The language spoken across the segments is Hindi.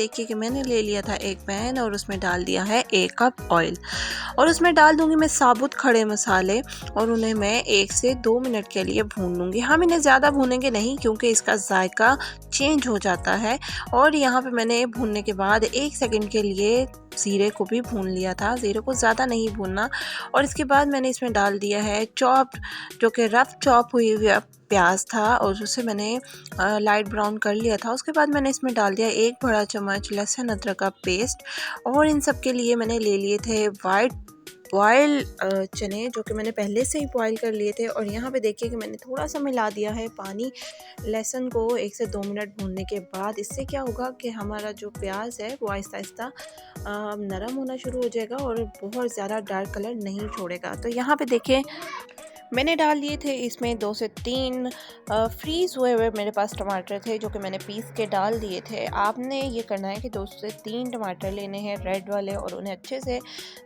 देखिए कि मैंने ले लिया था एक पैन और उसमें डाल दिया है 1 कप ऑयल और उसमें डाल दूंगी मैं साबुत खड़े मसाले और उन्हें मैं 1 से 2 मिनट के लिए भून लूँगी। हम इन्हें ज़्यादा भूनेंगे नहीं क्योंकि इसका जायका चेंज हो जाता है। और यहाँ पे मैंने भूनने के बाद 1 सेकंड के लिए ज़ीरे को भी भून लिया था। ज़ीरे को ज़्यादा नहीं भूनना। और इसके बाद मैंने इसमें डाल दिया है चॉप्ड, जो कि रफ़ चॉप हुई हुई प्याज था और उसे मैंने लाइट ब्राउन कर लिया था। उसके बाद मैंने इसमें डाल दिया 1 बड़ा चम्मच लहसुन अदरक का पेस्ट और इन सब के लिए मैंने ले लिए थे वाइट बॉयल चने, जो कि मैंने पहले से ही बॉयल कर लिए थे। और यहाँ पे देखिए कि मैंने थोड़ा सा मिला दिया है पानी लहसुन को 1 से 2 मिनट भूनने के बाद। इससे क्या होगा कि हमारा जो प्याज है वो आहिस्ता आहिस्ता नरम होना शुरू हो जाएगा और बहुत ज़्यादा डार्क कलर नहीं छोड़ेगा। तो यहाँ पे देखिए मैंने डाल लिए थे इसमें 2 से 3 फ्रीज़ हुए मेरे पास टमाटर थे, जो कि मैंने पीस के डाल दिए थे। आपने ये करना है कि 2 से 3 टमाटर लेने हैं रेड वाले और उन्हें अच्छे से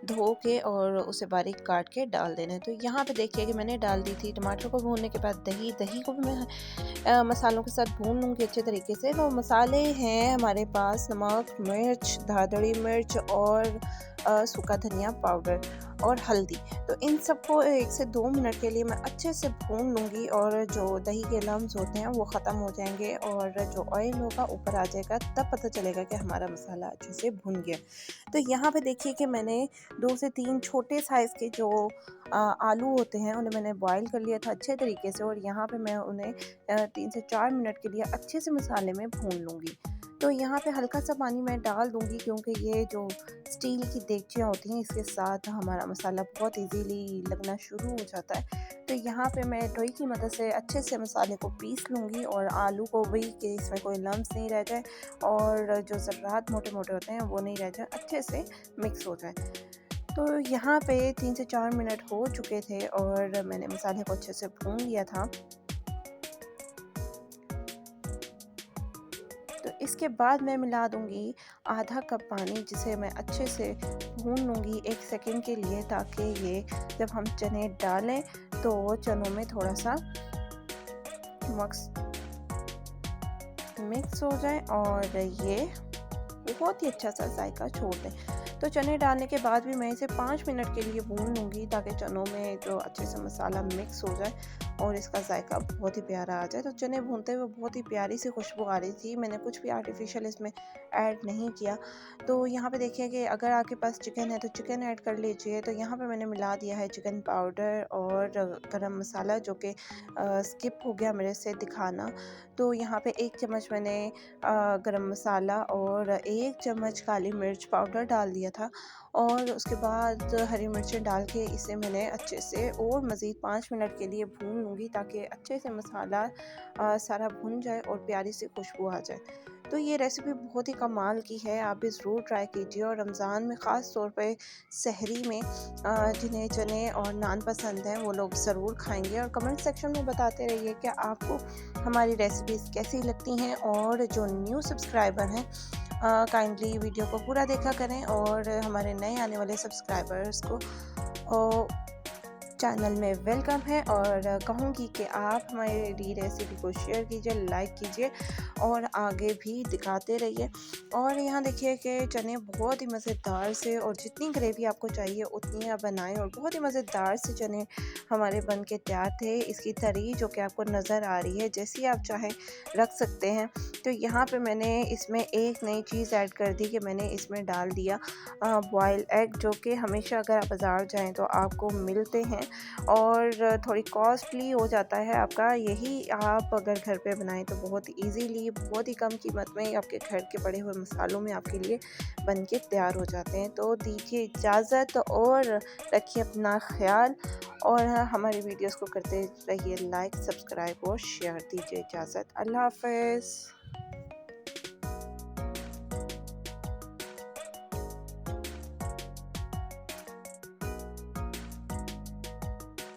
धो के और उसे बारीक काट के डाल देना है। तो यहाँ पे देखिए कि मैंने डाल दी थी। टमाटर को भूनने के बाद दही को भी मैं मसालों के साथ भून लूँगी अच्छे तरीके से। तो मसाले हैं हमारे पास नमक, मिर्च, धाधड़ी मिर्च और सूखा धनिया पाउडर और हल्दी। तो इन सबको 1 से 2 मिनट के लिए मैं अच्छे से भून लूँगी और जो दही के लम्स होते हैं वो ख़त्म हो जाएंगे और जो ऑयल होगा ऊपर आ जाएगा, तब पता चलेगा कि हमारा मसाला अच्छे से भुन गया। तो यहाँ पे देखिए कि मैंने 2 से 3 छोटे साइज़ के जो आलू होते हैं उन्हें मैंने बॉईल कर लिया था अच्छे तरीके से और यहाँ पे मैं उन्हें 3 से 4 मिनट के लिए अच्छे से मसाले में भून लूँगी। तो यहाँ पे हल्का सा पानी मैं डाल दूँगी क्योंकि ये जो स्टील की देगचियाँ होती हैं इसके साथ हमारा मसाला बहुत इजीली लगना शुरू हो जाता है। तो यहाँ पे मैं टोई की मदद से अच्छे से मसाले को पीस लूँगी और आलू को भी कि इसमें कोई लम्स नहीं रह जाए और जो ज़र्रात मोटे मोटे होते हैं वो नहीं रह जाए, अच्छे से मिक्स हो जाए। तो यहाँ पे 3 से 4 मिनट हो चुके थे और मैंने मसाले को अच्छे से भून लिया था। तो इसके बाद मैं मिला दूँगी आधा कप पानी, जिसे मैं अच्छे से भून लूँगी 1 सेकंड के लिए, ताकि ये जब हम चने डालें तो चनों में थोड़ा सा मिक्स हो जाए और ये बहुत ही अच्छा सा जायका छोड़ दें। तो चने डालने के बाद भी मैं इसे 5 मिनट के लिए भून लूँगी ताकि चनों में जो अच्छे से मसाला मिक्स हो जाए और इसका जायका बहुत ही प्यारा आ जाए। तो चने भूनते हुए बहुत ही प्यारी सी खुशबू आ रही थी। मैंने कुछ भी आर्टिफिशियल इसमें ऐड नहीं किया। तो यहाँ पे देखिए कि अगर आपके पास चिकन है तो चिकन ऐड कर लीजिए। तो यहाँ पे मैंने मिला दिया है चिकन पाउडर और गरम मसाला, जो कि स्किप हो गया मेरे से दिखाना। तो यहाँ पे 1 चम्मच मैंने गरम मसाला और 1 चम्मच काली मिर्च पाउडर डाल दिया था और उसके बाद हरी मिर्चें डाल के इसे मैंने अच्छे से और मज़ीद 5 मिनट के लिए भून लूँगी ताकि अच्छे से मसाला सारा भुन जाए और प्यारी सी खुशबू आ जाए। तो ये रेसिपी बहुत ही कमाल की है, आप भी ज़रूर ट्राई कीजिए। और रमज़ान में ख़ास तौर पे सहरी में जिन्हें चने और नान पसंद हैं वो लोग ज़रूर खाएंगे। और कमेंट सेक्शन में बताते रहिए कि आपको हमारी रेसिपीज़ कैसी लगती हैं। और जो न्यू सब्सक्राइबर हैं काइंडली वीडियो को पूरा देखा करें और हमारे नए आने वाले सब्सक्राइबर्स को चैनल में वेलकम है। और कहूँगी कि आप हमारी रेसिपी को शेयर कीजिए, लाइक कीजिए और आगे भी दिखाते रहिए। और यहाँ देखिए कि चने बहुत ही मज़ेदार से, और जितनी ग्रेवी आपको चाहिए उतनी आप बनाएं। और बहुत ही मज़ेदार से चने हमारे बन के तैयार थे। इसकी तरी जो कि आपको नज़र आ रही है, जैसी आप चाहें रख सकते हैं। तो यहाँ पे मैंने इसमें एक नई चीज़ ऐड कर दी कि मैंने इसमें डाल दिया बॉयल एग, जो कि हमेशा अगर आप बाज़ार जाएँ तो आपको मिलते हैं और थोड़ी कॉस्टली हो जाता है आपका। यही आप अगर घर पे बनाएं तो बहुत इजीली, बहुत ही कम कीमत में आपके घर के पड़े हुए मसालों में आपके लिए बन के तैयार हो जाते हैं। तो दीजिए इजाज़त और रखिए अपना ख्याल और हमारी वीडियोस को करते रहिए लाइक, सब्सक्राइब और शेयर। दीजिए इजाज़त। अल्लाह हाफ़िज़।